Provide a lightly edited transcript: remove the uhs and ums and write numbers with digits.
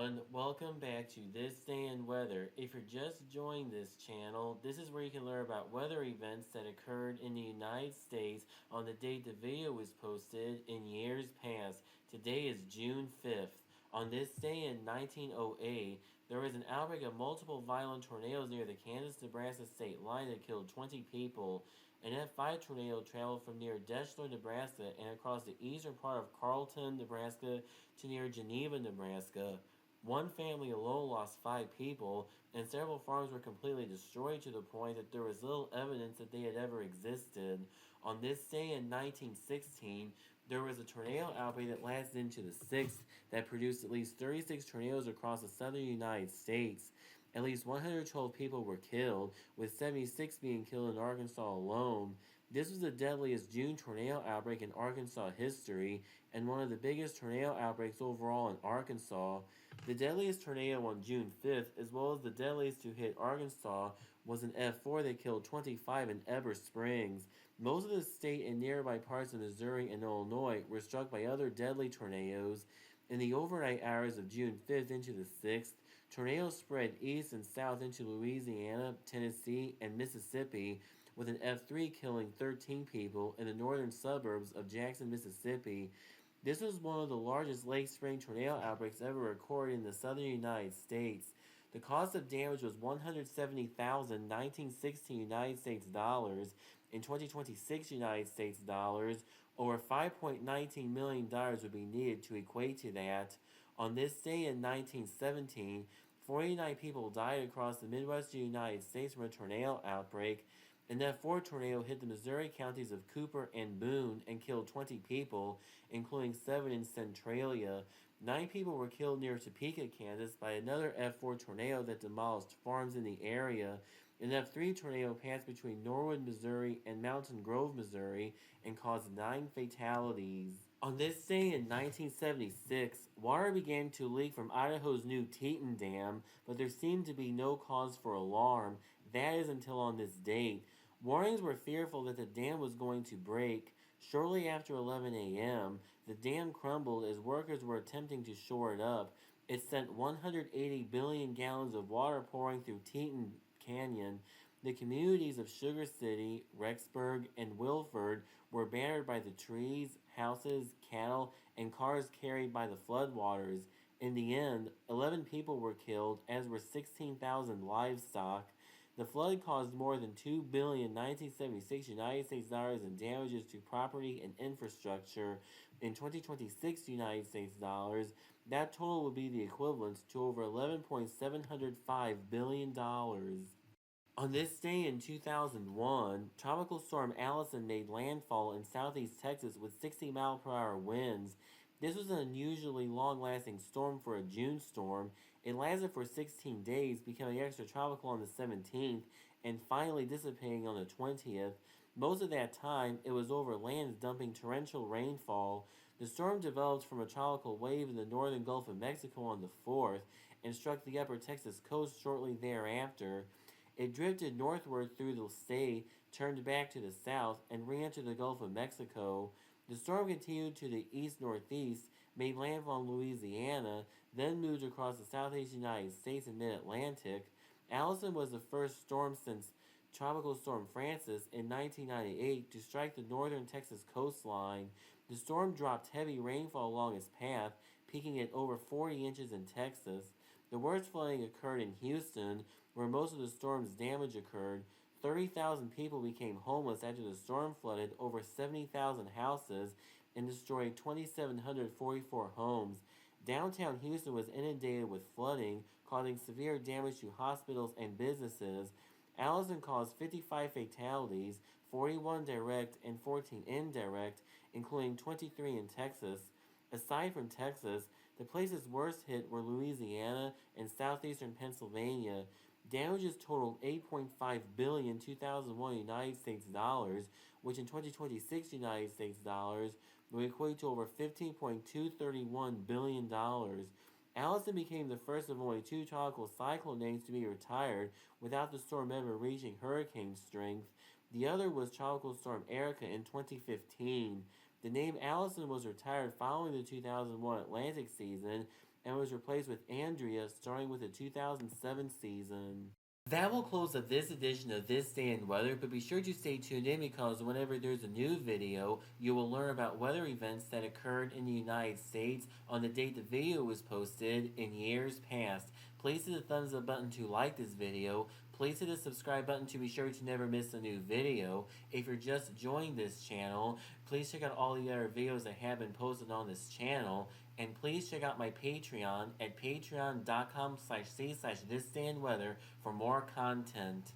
everyone, welcome back to This Day in Weather. If you're just joining this channel, this is where you can learn about weather events that occurred in the United States on the date the video was posted in years past. Today is June 5th. On this day in 1908, there was an outbreak of multiple violent tornadoes near the Kansas-Nebraska state line that killed 20 people. An F5 tornado traveled from near Deschler, Nebraska, and across the eastern part of Carlton, Nebraska, to near Geneva, Nebraska. One family alone lost 5 people, and several farms were completely destroyed to the point that there was little evidence that they had ever existed. On this day in 1916, there was a tornado outbreak that lasted into the 6th that produced at least 36 tornadoes across the southern United States. At least 112 people were killed, with 76 being killed in Arkansas alone. This was the deadliest June tornado outbreak in Arkansas history, and one of the biggest tornado outbreaks overall in Arkansas. The deadliest tornado on June 5th, as well as the deadliest to hit Arkansas, was an F4 that killed 25 in Eber Springs. Most of the state and nearby parts of Missouri and Illinois were struck by other deadly tornadoes. In the overnight hours of June 5th into the 6th, tornadoes spread east and south into Louisiana, Tennessee, and Mississippi, with an F3 killing 13 people in the northern suburbs of Jackson, Mississippi. This was one of the largest late spring tornado outbreaks ever recorded in the southern United States. The cost of damage was $170,000 United States dollars. In 2026 United States dollars, over $5.19 million would be needed to equate to that. On this day in 1917, 49 people died across the Midwestern United States from a tornado outbreak. An F4 tornado hit the Missouri counties of Cooper and Boone and killed 20 people, including 7 in Centralia. 9 people were killed near Topeka, Kansas by another F4 tornado that demolished farms in the area. An F3 tornado passed between Norwood, Missouri and Mountain Grove, Missouri, and caused 9 fatalities. On this day in 1976, water began to leak from Idaho's new Teton Dam, but there seemed to be no cause for alarm. That is until on this date. Warnings were fearful that the dam was going to break. Shortly after 11 a.m., the dam crumbled as workers were attempting to shore it up. It sent 180 billion gallons of water pouring through Teton Canyon. The communities of Sugar City, Rexburg, and Wilford were battered by the trees, houses, cattle, and cars carried by the floodwaters. In the end, 11 people were killed, as were 16,000 livestock. The flood caused more than $2 billion 1976 United States dollars in damages to property and infrastructure. In 2026 United States dollars, that total would be the equivalent to over $11.705 billion. On this day in 2001, Tropical Storm Allison made landfall in southeast Texas with 60-mile-per-hour winds. This was an unusually long-lasting storm for a June storm. It lasted for 16 days, becoming extratropical on the 17th, and finally dissipating on the 20th. Most of that time, it was over lands dumping torrential rainfall. The storm developed from a tropical wave in the northern Gulf of Mexico on the 4th and struck the upper Texas coast shortly thereafter. It drifted northward through the state, turned back to the south, and re-entered the Gulf of Mexico. The storm continued to the east-northeast, made landfall in Louisiana, then moved across the southeast United States and mid-Atlantic. Allison was the first storm since Tropical Storm Francis in 1998 to strike the northern Texas coastline. The storm dropped heavy rainfall along its path, peaking at over 40 inches in Texas. The worst flooding occurred in Houston, where most of the storm's damage occurred. 30,000 people became homeless after the storm flooded over 70,000 houses and destroyed 2,744 homes. Downtown Houston was inundated with flooding, causing severe damage to hospitals and businesses. Allison caused 55 fatalities, 41 direct and 14 indirect, including 23 in Texas. Aside from Texas, the places worst hit were Louisiana and southeastern Pennsylvania. Damages totaled $8.5 billion 2001 United States dollars, which in 2026 United States dollars would equate to over $15.231 billion. Allison became the first of only 2 tropical cyclone names to be retired without the storm ever reaching hurricane strength. The other was Tropical Storm Erica in 2015. The name Allison was retired following the 2001 Atlantic season, and was replaced with Andrea starting with the 2007 season. That will close up this edition of This Day in Weather, but be sure to stay tuned in because whenever there's a new video, you will learn about weather events that occurred in the United States on the date the video was posted in years past. Please hit the thumbs up button to like this video. Please hit the subscribe button to be sure to never miss a new video. If you're just joining this channel, please check out all the other videos that have been posted on this channel. And please check out my Patreon at patreon.com/c/thisdayinweather for more content.